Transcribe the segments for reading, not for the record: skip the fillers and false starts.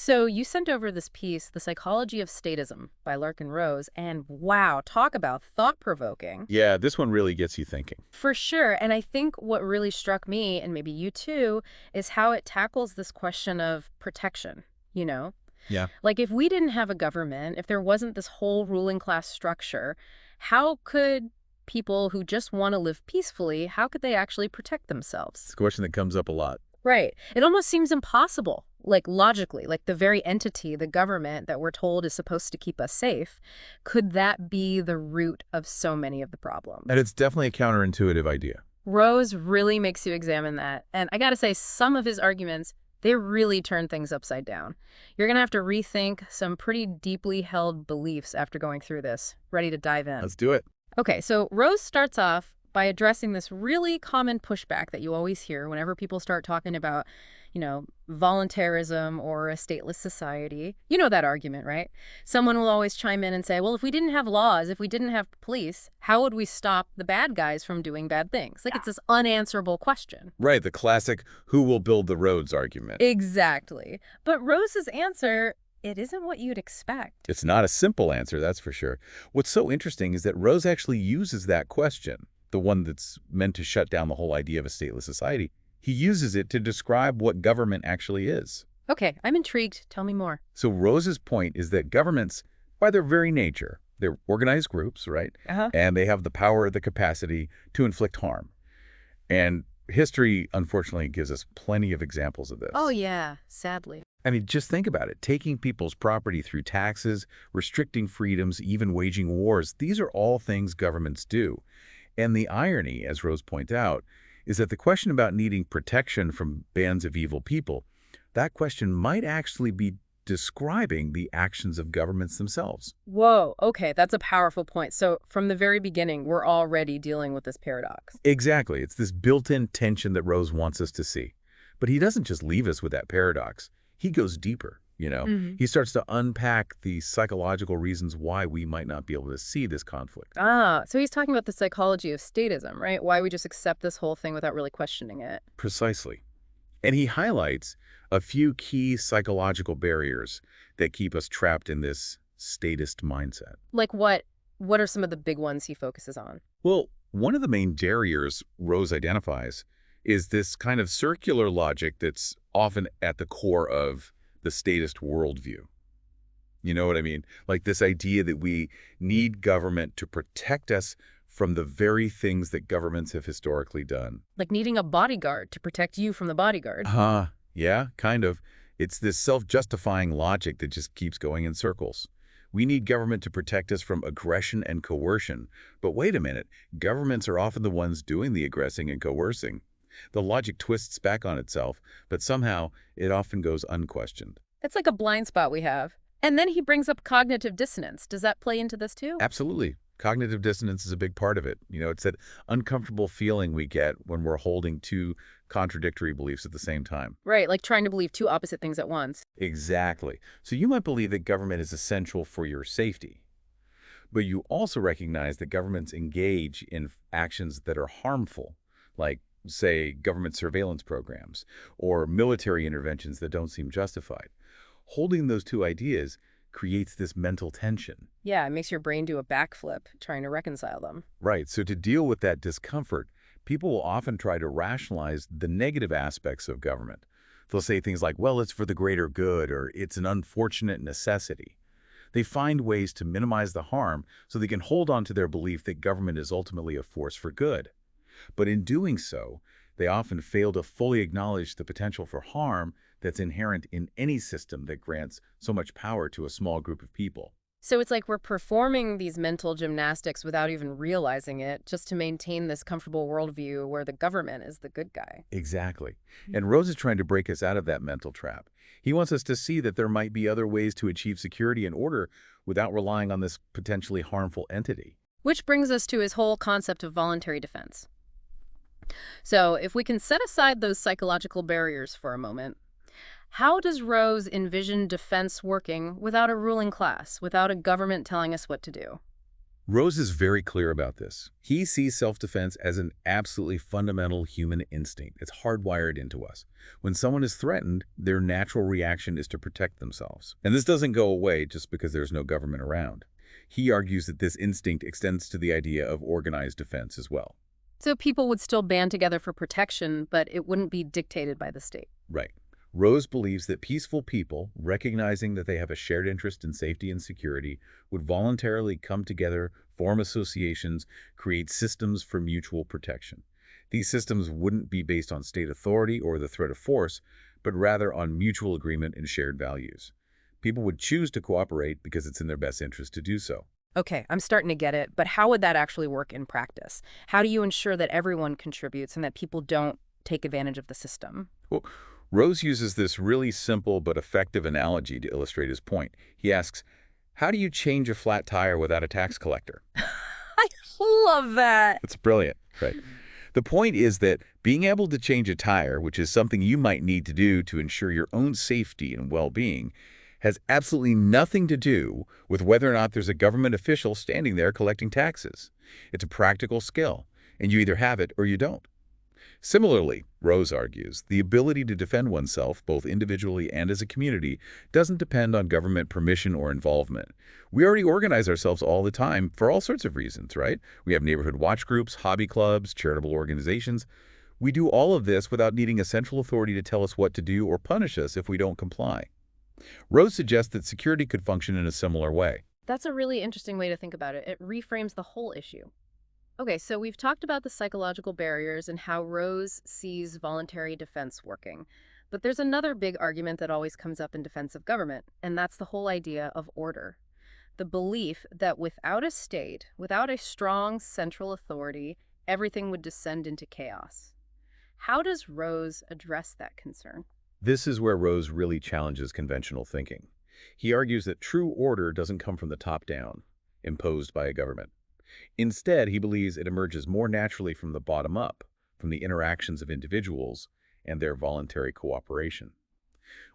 So you sent over this piece, The Psychology of Statism by Larken Rose, and wow, talk about thought-provoking. Yeah, this one really gets you thinking. For sure, and I think what really struck me, and maybe you too, is how it tackles this question of protection, you know? Yeah. Like if we didn't have a government, if there wasn't this whole ruling class structure, how could people who just want to live peacefully, how could they actually protect themselves? It's a question that comes up a lot. Right. It almost seems impossible, like logically, like the very entity, the government that we're told is supposed to keep us safe. Could that be the root of so many of the problems? And it's definitely a counterintuitive idea. Rose really makes you examine that. And I got to say, some of his arguments, they really turn things upside down. You're going to have to rethink some pretty deeply held beliefs after going through this. Ready to dive in? Let's do it. Okay, so Rose starts off by addressing this really common pushback that you always hear whenever people start talking about, voluntarism or a stateless society. You know that argument, right? Someone will always chime in and say, well, if we didn't have laws, if we didn't have police, how would we stop the bad guys from doing bad things? Like, it's this unanswerable question. Right, the classic who will build the roads argument. Exactly. But Rose's answer, it isn't what you'd expect. It's not a simple answer, that's for sure. What's so interesting is that Rose actually uses that question, the one that's meant to shut down the whole idea of a stateless society. He uses it to describe what government actually is. Okay, I'm intrigued. Tell me more. So Rose's point is that governments, by their very nature, they're organized groups, right? And they have the power, the capacity to inflict harm. And history, unfortunately, gives us plenty of examples of this. Oh, yeah, sadly. I mean, just think about it. Taking people's property through taxes, restricting freedoms, even waging wars, these are all things governments do. And the irony, as Rose points out, is that the question about needing protection from bands of evil people, that question might actually be describing the actions of governments themselves. Whoa, okay, that's a powerful point. So from the very beginning, we're already dealing with this paradox. Exactly. It's this built-in tension that Rose wants us to see. But he doesn't just leave us with that paradox. He goes deeper, He starts to unpack the psychological reasons why we might not be able to see this conflict. Ah, so he's talking about the psychology of statism, right? Why we just accept this whole thing without really questioning it. Precisely. And he highlights a few key psychological barriers that keep us trapped in this statist mindset. Like what? What are some of the big ones he focuses on? Well, one of the main barriers Rose identifies is this kind of circular logic that's often at the core of the statist worldview. You know what I mean? Like this idea that we need government to protect us from the very things that governments have historically done. Like needing a bodyguard to protect you from the bodyguard. Yeah, kind of. It's this self-justifying logic that just keeps going in circles. We need government to protect us from aggression and coercion. But wait a minute, governments are often the ones doing the aggressing and coercing. The logic twists back on itself, but somehow it often goes unquestioned. It's like a blind spot we have. And then he brings up cognitive dissonance. Does that play into this too? Absolutely. Cognitive dissonance is a big part of it. It's that uncomfortable feeling we get when we're holding two contradictory beliefs at the same time. Right, like trying to believe two opposite things at once. Exactly. So you might believe that government is essential for your safety, but you also recognize that governments engage in actions that are harmful, like, say, government surveillance programs or military interventions that don't seem justified. Holding those two ideas creates this mental tension. Yeah, it makes your brain do a backflip trying to reconcile them. Right. So to deal with that discomfort, people will often try to rationalize the negative aspects of government. They'll say things like, well, it's for the greater good, or it's an unfortunate necessity. They find ways to minimize the harm so they can hold on to their belief that government is ultimately a force for good. But in doing so, they often fail to fully acknowledge the potential for harm that's inherent in any system that grants so much power to a small group of people. So it's like we're performing these mental gymnastics without even realizing it, just to maintain this comfortable worldview where the government is the good guy. Exactly. And Rose is trying to break us out of that mental trap. He wants us to see that there might be other ways to achieve security and order without relying on this potentially harmful entity. Which brings us to his whole concept of voluntary defense. So if we can set aside those psychological barriers for a moment, how does Rose envision defense working without a ruling class, without a government telling us what to do? Rose is very clear about this. He sees self-defense as an absolutely fundamental human instinct. It's hardwired into us. When someone is threatened, their natural reaction is to protect themselves. And this doesn't go away just because there's no government around. He argues that this instinct extends to the idea of organized defense as well. So people would still band together for protection, but it wouldn't be dictated by the state. Right. Rose believes that peaceful people, recognizing that they have a shared interest in safety and security, would voluntarily come together, form associations, create systems for mutual protection. These systems wouldn't be based on state authority or the threat of force, but rather on mutual agreement and shared values. People would choose to cooperate because it's in their best interest to do so. Okay, I'm starting to get it, but how would that actually work in practice? How do you ensure that everyone contributes and that people don't take advantage of the system? Well, Rose uses this really simple but effective analogy to illustrate his point. He asks, how do you change a flat tire without a tax collector? I love that. It's brilliant, right? The point is that being able to change a tire, which is something you might need to do to ensure your own safety and well-being, has absolutely nothing to do with whether or not there's a government official standing there collecting taxes. It's a practical skill, and you either have it or you don't. Similarly, Rose argues, the ability to defend oneself, both individually and as a community, doesn't depend on government permission or involvement. We already organize ourselves all the time for all sorts of reasons, right? We have neighborhood watch groups, hobby clubs, charitable organizations. We do all of this without needing a central authority to tell us what to do or punish us if we don't comply. Rose suggests that security could function in a similar way. That's a really interesting way to think about it. It reframes the whole issue. Okay, so we've talked about the psychological barriers and how Rose sees voluntary defense working. But there's another big argument that always comes up in defense of government, and that's the whole idea of order. The belief that without a state, without a strong central authority, everything would descend into chaos. How does Rose address that concern? This is where Rose really challenges conventional thinking. He argues that true order doesn't come from the top down, imposed by a government. Instead, he believes it emerges more naturally from the bottom up, from the interactions of individuals and their voluntary cooperation.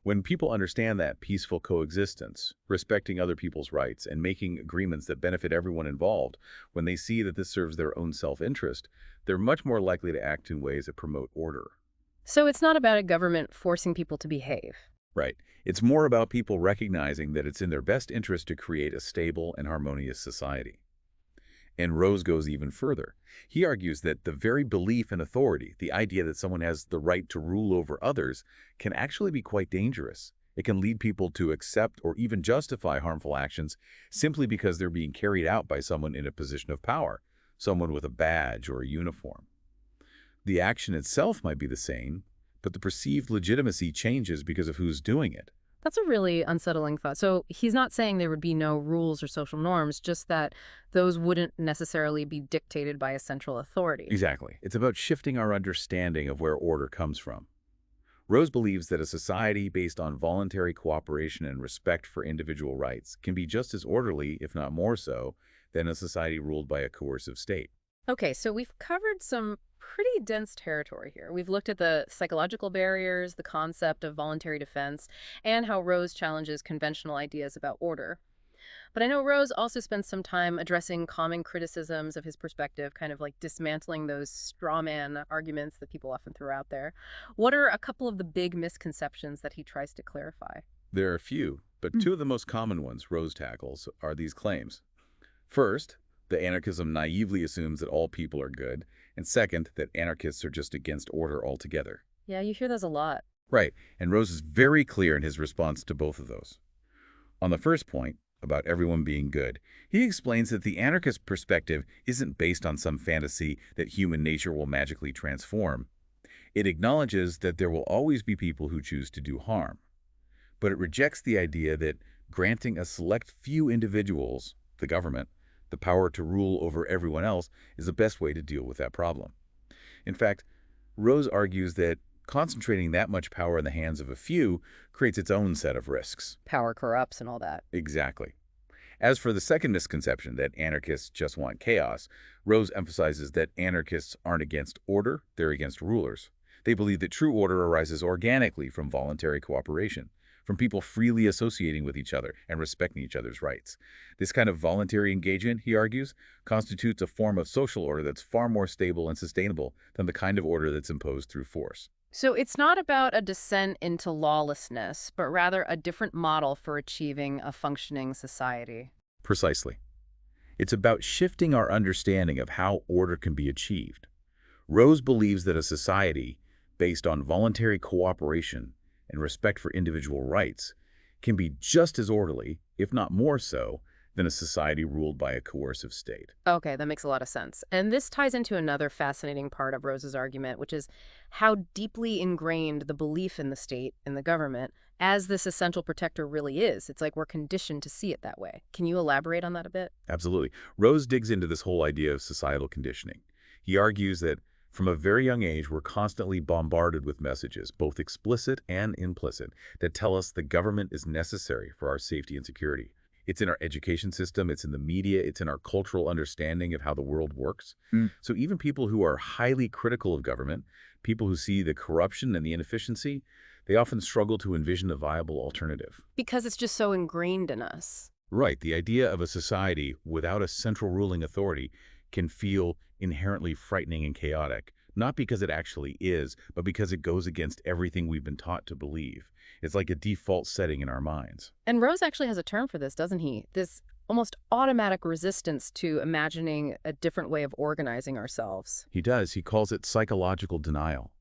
When people understand that peaceful coexistence, respecting other people's rights, and making agreements that benefit everyone involved, when they see that this serves their own self-interest, they're much more likely to act in ways that promote order. So it's not about a government forcing people to behave. Right. It's more about people recognizing that it's in their best interest to create a stable and harmonious society. And Rose goes even further. He argues that the very belief in authority, the idea that someone has the right to rule over others, can actually be quite dangerous. It can lead people to accept or even justify harmful actions simply because they're being carried out by someone in a position of power, someone with a badge or a uniform. The action itself might be the same, but the perceived legitimacy changes because of who's doing it. That's a really unsettling thought. So he's not saying there would be no rules or social norms, just that those wouldn't necessarily be dictated by a central authority. Exactly. It's about shifting our understanding of where order comes from. Rose believes that a society based on voluntary cooperation and respect for individual rights can be just as orderly, if not more so, than a society ruled by a coercive state. Okay, so we've covered some pretty dense territory here. We've looked at the psychological barriers, the concept of voluntary defense, and how Rose challenges conventional ideas about order. But I know Rose also spends some time addressing common criticisms of his perspective, kind of like dismantling those straw man arguments that people often throw out there. What are a couple of the big misconceptions that he tries to clarify? There are a few, but two of the most common ones Rose tackles are these claims. First, the anarchism naively assumes that all people are good, and second, that anarchists are just against order altogether. Yeah, you hear those a lot. Right, and Rose is very clear in his response to both of those. On the first point, about everyone being good, he explains that the anarchist perspective isn't based on some fantasy that human nature will magically transform. It acknowledges that there will always be people who choose to do harm. But it rejects the idea that granting a select few individuals, the government, the power to rule over everyone else is the best way to deal with that problem. In fact, Rose argues that concentrating that much power in the hands of a few creates its own set of risks. Power corrupts and all that. Exactly. As for the second misconception that anarchists just want chaos, Rose emphasizes that anarchists aren't against order, they're against rulers. They believe that true order arises organically from voluntary cooperation, from people freely associating with each other and respecting each other's rights. This kind of voluntary engagement, he argues, constitutes a form of social order that's far more stable and sustainable than the kind of order that's imposed through force. So it's not about a descent into lawlessness, but rather a different model for achieving a functioning society. Precisely. It's about shifting our understanding of how order can be achieved. Rose believes that a society based on voluntary cooperation and respect for individual rights can be just as orderly, if not more so, than a society ruled by a coercive state. Okay, that makes a lot of sense. And this ties into another fascinating part of Rose's argument, which is how deeply ingrained the belief in the state and the government as this essential protector really is. It's like we're conditioned to see it that way. Can you elaborate on that a bit? Absolutely. Rose digs into this whole idea of societal conditioning. He argues that from a very young age, we're constantly bombarded with messages, both explicit and implicit, that tell us the government is necessary for our safety and security. It's in our education system, it's in the media, it's in our cultural understanding of how the world works. So even people who are highly critical of government, people who see the corruption and the inefficiency, they often struggle to envision a viable alternative. Because it's just so ingrained in us. Right, the idea of a society without a central ruling authority can feel inherently frightening and chaotic, not because it actually is, but because it goes against everything we've been taught to believe. It's like a default setting in our minds. And Rose actually has a term for this, doesn't he? This almost automatic resistance to imagining a different way of organizing ourselves. He does. He calls it psychological denial.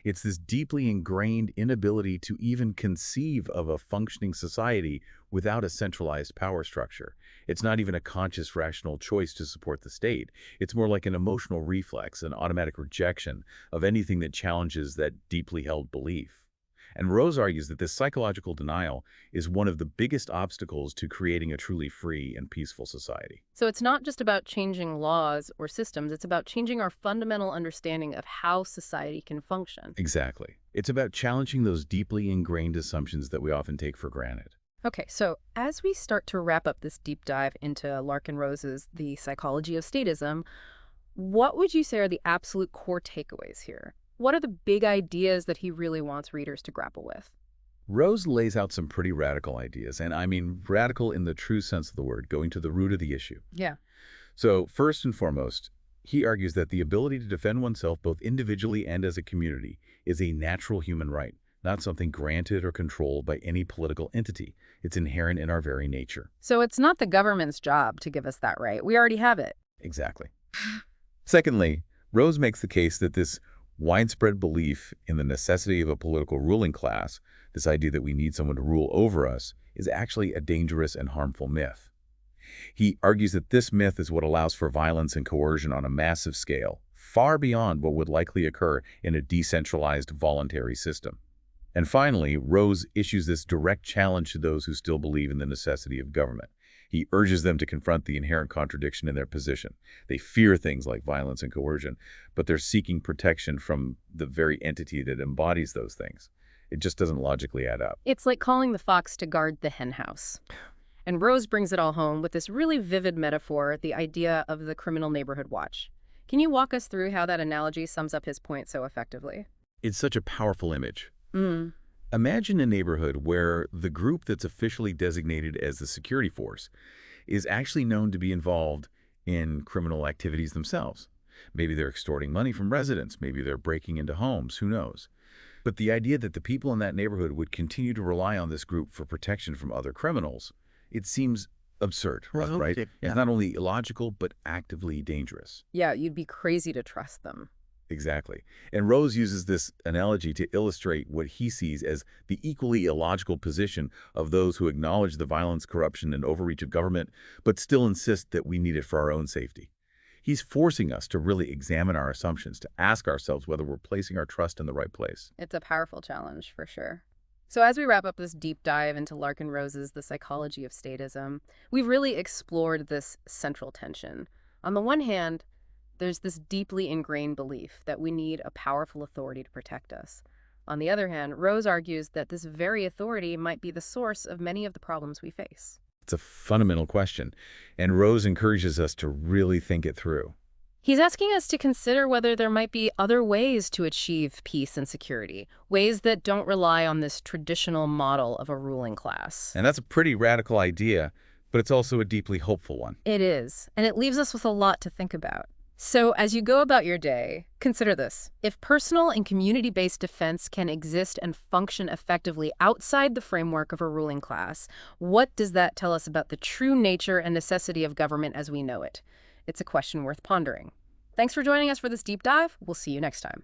It's this deeply ingrained inability to even conceive of a functioning society without a centralized power structure. It's not even a conscious, rational choice to support the state. It's more like an emotional reflex, an automatic rejection of anything that challenges that deeply held belief. And Rose argues that this psychological denial is one of the biggest obstacles to creating a truly free and peaceful society. So it's not just about changing laws or systems, it's about changing our fundamental understanding of how society can function. Exactly. It's about challenging those deeply ingrained assumptions that we often take for granted. Okay, so as we start to wrap up this deep dive into Larken Rose's The Psychology of Statism, what would you say are the absolute core takeaways here? What are the big ideas that he really wants readers to grapple with? Rose lays out some pretty radical ideas, and I mean radical in the true sense of the word, going to the root of the issue. Yeah. So first and foremost, he argues that the ability to defend oneself both individually and as a community is a natural human right, not something granted or controlled by any political entity. It's inherent in our very nature. So it's not the government's job to give us that right. We already have it. Exactly. Secondly, Rose makes the case that this widespread belief in the necessity of a political ruling class, this idea that we need someone to rule over us, is actually a dangerous and harmful myth. He argues that this myth is what allows for violence and coercion on a massive scale, far beyond what would likely occur in a decentralized voluntary system. And finally, Rose issues this direct challenge to those who still believe in the necessity of government. He urges them to confront the inherent contradiction in their position. They fear things like violence and coercion, but they're seeking protection from the very entity that embodies those things. It just doesn't logically add up. It's like calling the fox to guard the henhouse. And Rose brings it all home with this really vivid metaphor, the idea of the criminal neighborhood watch. Can you walk us through how that analogy sums up his point so effectively? It's such a powerful image. Imagine a neighborhood where the group that's officially designated as the security force is actually known to be involved in criminal activities themselves. Maybe they're extorting money from residents, maybe they're breaking into homes, who knows? But the idea that the people in that neighborhood would continue to rely on this group for protection from other criminals, it seems absurd, right? Yeah. It's not only illogical, but actively dangerous. Yeah, you'd be crazy to trust them. Exactly. And Rose uses this analogy to illustrate what he sees as the equally illogical position of those who acknowledge the violence, corruption, and overreach of government, but still insist that we need it for our own safety. He's forcing us to really examine our assumptions, to ask ourselves whether we're placing our trust in the right place. It's a powerful challenge, for sure. So as we wrap up this deep dive into Larken Rose's The Psychology of Statism, we've really explored this central tension. On the one hand, there's this deeply ingrained belief that we need a powerful authority to protect us. On the other hand, Rose argues that this very authority might be the source of many of the problems we face. It's a fundamental question, and Rose encourages us to really think it through. He's asking us to consider whether there might be other ways to achieve peace and security, ways that don't rely on this traditional model of a ruling class. And that's a pretty radical idea, but it's also a deeply hopeful one. It is, and it leaves us with a lot to think about. So as you go about your day, consider this. If personal and community-based defense can exist and function effectively outside the framework of a ruling class, what does that tell us about the true nature and necessity of government as we know it? It's a question worth pondering. Thanks for joining us for this deep dive. We'll see you next time.